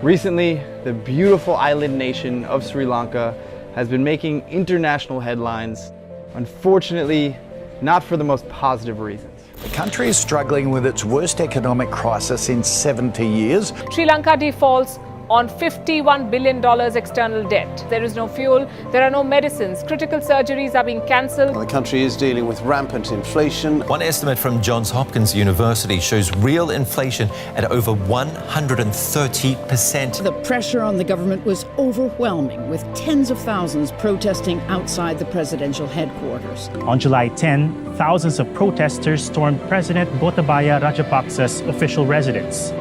Recently, the beautiful island nation of Sri Lanka has been making international headlines, unfortunately, not for the most positive reasons. The country is struggling with its worst economic crisis in 70 years. Sri Lanka defaults on $51 billion external debt. There is no fuel, there are no medicines, critical surgeries are being cancelled. The country is dealing with rampant inflation. One estimate from Johns Hopkins University shows real inflation at over 130%. The pressure on the government was overwhelming, with tens of thousands protesting outside the presidential headquarters. On July 10, thousands of protesters stormed President Gotabaya Rajapaksa's official residence.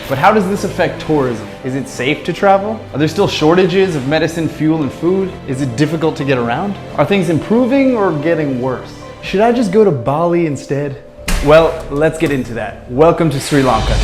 But how does this affect tourism? Is it safe to travel? Are there still shortages of medicine, fuel, and food? Is it difficult to get around? Are things improving or getting worse? Should I just go to Bali instead? Well, let's get into that. Welcome to Sri Lanka.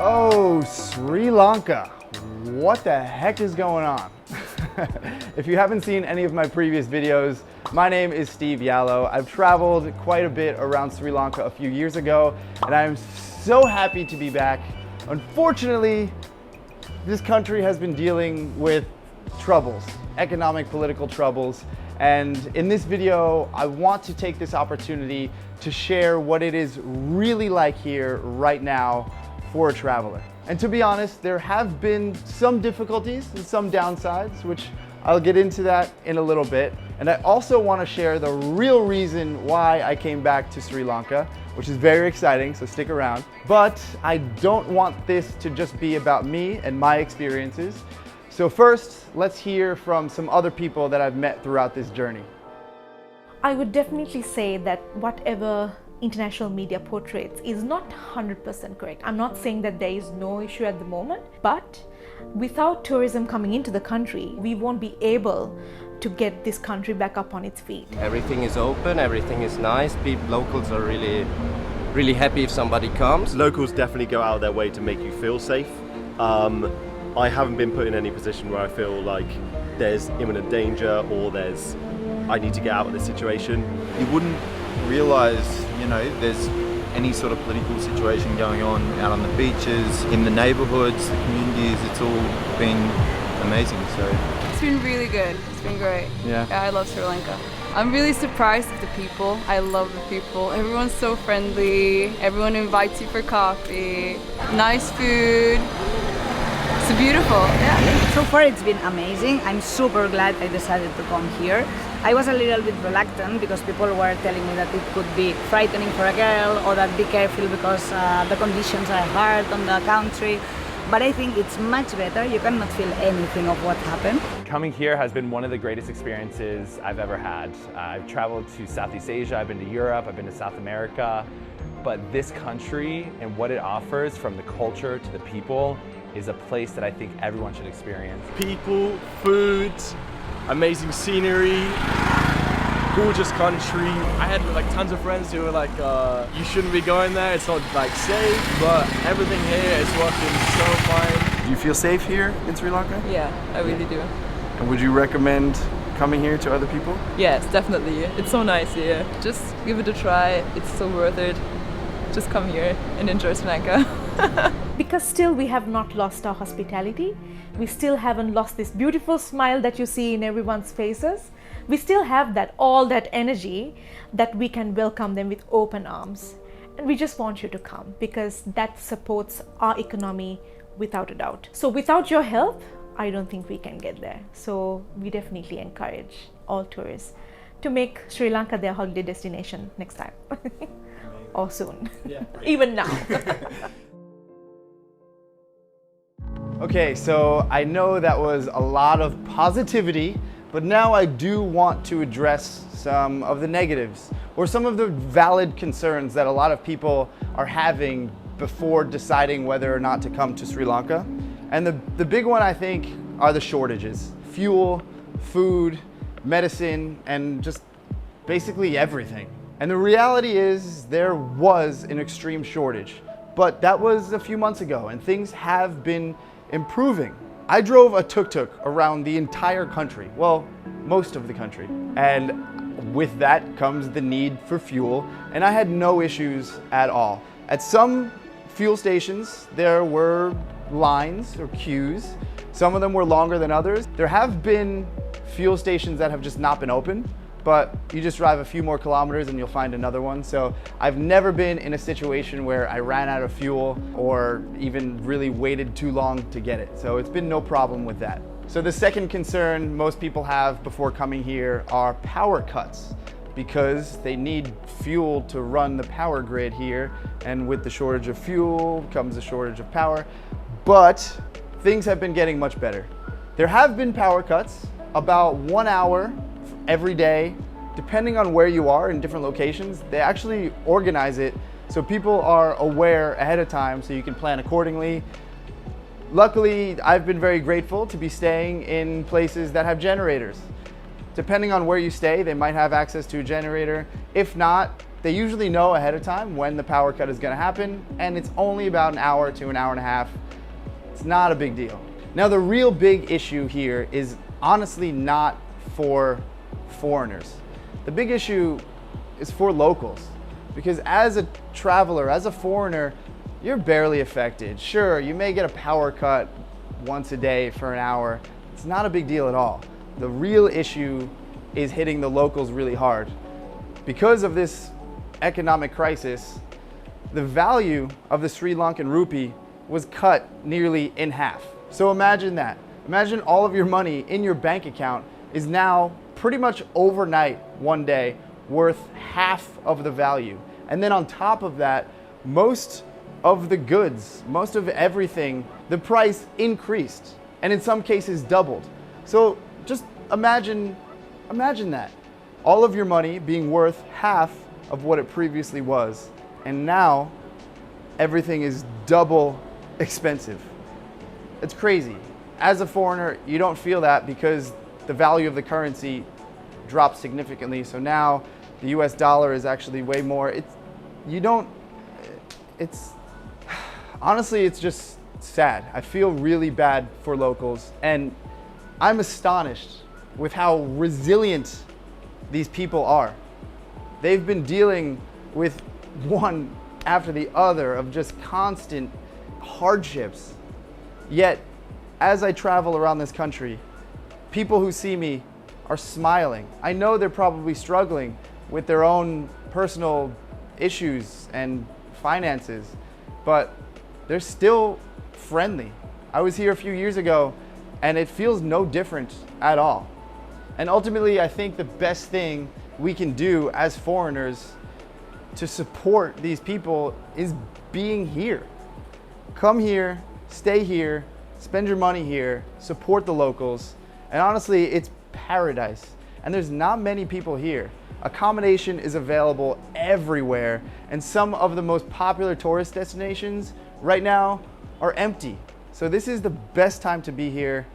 Oh, Sri Lanka. What the heck is going on? If you haven't seen any of my previous videos, my name is Steve Yalo. I've traveled quite a bit around Sri Lanka a few years ago, and I'm so happy to be back. Unfortunately, this country has been dealing with troubles, economic, political troubles, and in this video, I want to take this opportunity to share what it is really like here right now for a traveler. And to be honest, there have been some difficulties and some downsides, which I'll get into that in a little bit. And I also want to share the real reason why I came back to Sri Lanka, which is very exciting, so stick around. But I don't want this to just be about me and my experiences. So first, let's hear from some other people that I've met throughout this journey. I would definitely say that whatever international media portraits is not 100% correct. I'm not saying that there is no issue at the moment, but without tourism coming into the country, we won't be able to get this country back up on its feet. Everything is open, everything is nice. Locals are really happy if somebody comes. Locals definitely go out of their way to make you feel safe. I haven't been put in any position where I feel like there's imminent danger or I need to get out of this situation. You wouldn't realize, there's any sort of political situation going on out on the beaches, in the neighborhoods, the communities. It's all been amazing. So it's been really good. It's been great. Yeah, I love Sri Lanka. I'm really surprised with the people. I love the people. Everyone's so friendly. Everyone invites you for coffee. Nice food. It's beautiful. Yeah. So far it's been amazing. I'm super glad I decided to come here. I was a little bit reluctant because people were telling me that it could be frightening for a girl or that be careful because the conditions are hard on the country. But I think it's much better. You cannot feel anything of what happened. Coming here has been one of the greatest experiences I've ever had. I've traveled to Southeast Asia, I've been to Europe, I've been to South America. But this country and what it offers, from the culture to the people, is a place that I think everyone should experience. People, food, amazing scenery, gorgeous country. I had tons of friends who were like, you shouldn't be going there, it's not safe, but everything here is working so fine. do you feel safe here in Sri Lanka? Yeah, I really do. And would you recommend coming here to other people? Yes, definitely. It's so nice here. Just give it a try. It's so worth it. Just come here and enjoy Sri Lanka. Because still we have not lost our hospitality. We still haven't lost this beautiful smile that you see in everyone's faces. We still have all that energy that we can welcome them with open arms. And we just want you to come because that supports our economy without a doubt. So without your help, I don't think we can get there. So we definitely encourage all tourists to make Sri Lanka their holiday destination next time. Or soon. Yeah. Even now. Okay, so I know that was a lot of positivity, But now I do want to address some of the negatives or some of the valid concerns that a lot of people are having before deciding whether or not to come to Sri Lanka. And the big one, I think, are the shortages. Fuel, food, medicine, and just basically everything. And the reality is there was an extreme shortage, but that was a few months ago and things have been improving. I drove a tuk-tuk around the entire country, well, most of the country. And with that comes the need for fuel, and I had no issues at all. At some fuel stations, there were lines or queues. Some of them were longer than others. There have been fuel stations that have just not been open, but you just drive a few more kilometers and you'll find another one. So I've never been in a situation where I ran out of fuel or even really waited too long to get it. So it's been no problem with that. So the second concern most people have before coming here are power cuts, because they need fuel to run the power grid here. And with the shortage of fuel comes a shortage of power. But things have been getting much better. There have been power cuts, about 1 hour every day, depending on where you are in different locations. They actually organize it so people are aware ahead of time so you can plan accordingly. Luckily, I've been very grateful to be staying in places that have generators. Depending on where you stay, they might have access to a generator. If not, they usually know ahead of time when the power cut is going to happen, and it's only about an hour to an hour and a half. It's not a big deal. Now, the real big issue here is honestly not for foreigners. The big issue is for locals, because as a traveler, as a foreigner, you're barely affected. Sure, you may get a power cut once a day for an hour. It's not a big deal at all. The real issue is hitting the locals really hard. Because of this economic crisis, the value of the Sri Lankan rupee was cut nearly in half. So imagine that. Imagine all of your money in your bank account is now pretty much overnight, one day, worth half of the value. And then on top of that, most of the goods, most of everything, the price increased, and in some cases doubled. So just imagine that. All of your money being worth half of what it previously was, and now everything is double expensive. It's crazy. As a foreigner, you don't feel that because the value of the currency dropped significantly. So now the US dollar is actually way more. Honestly, it's just sad. I feel really bad for locals, and I'm astonished with how resilient these people are. They've been dealing with one after the other of just constant hardships. Yet, as I travel around this country, people who see me are smiling. I know they're probably struggling with their own personal issues and finances, but they're still friendly. I was here a few years ago and it feels no different at all. And ultimately, I think the best thing we can do as foreigners to support these people is being here. Come here, stay here, spend your money here, support the locals, and honestly, it's paradise. And there's not many people here. Accommodation is available everywhere, and some of the most popular tourist destinations right now are empty. So this is the best time to be here.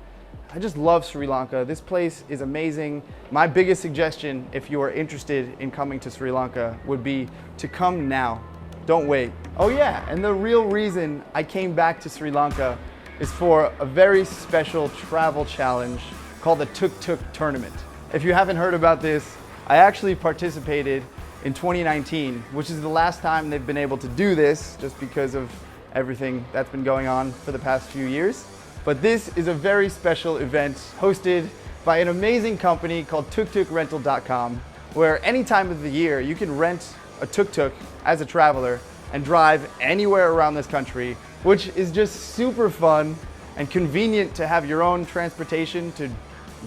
I just love Sri Lanka. This place is amazing. My biggest suggestion, if you are interested in coming to Sri Lanka, would be to come now. Don't wait. Oh yeah, and the real reason I came back to Sri Lanka is for a very special travel challenge called the Tuk Tuk Tournament. If you haven't heard about this, I actually participated in 2019, which is the last time they've been able to do this just because of everything that's been going on for the past few years. But this is a very special event hosted by an amazing company called tuktukrental.com, where any time of the year you can rent a tuk-tuk as a traveler and drive anywhere around this country, which is just super fun and convenient to have your own transportation to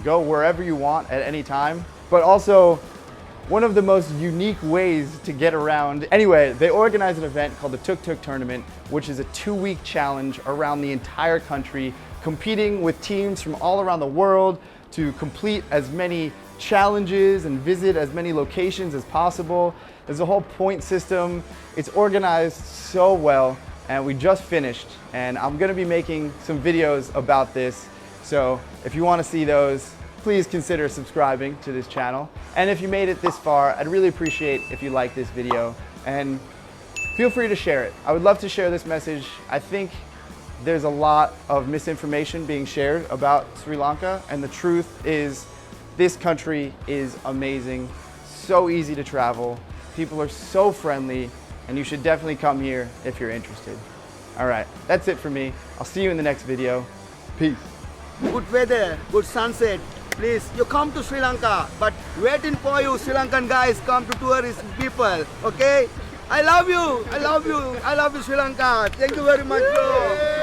go wherever you want at any time, but also one of the most unique ways to get around. Anyway, they organize an event called the Tuk Tuk Tournament, which is a 2-week challenge around the entire country, competing with teams from all around the world, to complete as many challenges and visit as many locations as possible. There's a whole point system. It's organized so well, and we just finished, and I'm gonna be making some videos about this. So if you wanna see those, please consider subscribing to this channel. And if you made it this far, I'd really appreciate if you like this video, and feel free to share it. I would love to share this message. I think there's a lot of misinformation being shared about Sri Lanka, and the truth is this country is amazing, so easy to travel. People are so friendly, and you should definitely come here if you're interested. All right, that's it for me. I'll see you in the next video. Peace. Good weather, good sunset. Please, you come to Sri Lanka, but waiting for you, Sri Lankan guys, come to tourist people, okay? I love you, I love you, I love you, Sri Lanka. Thank you very much, bro.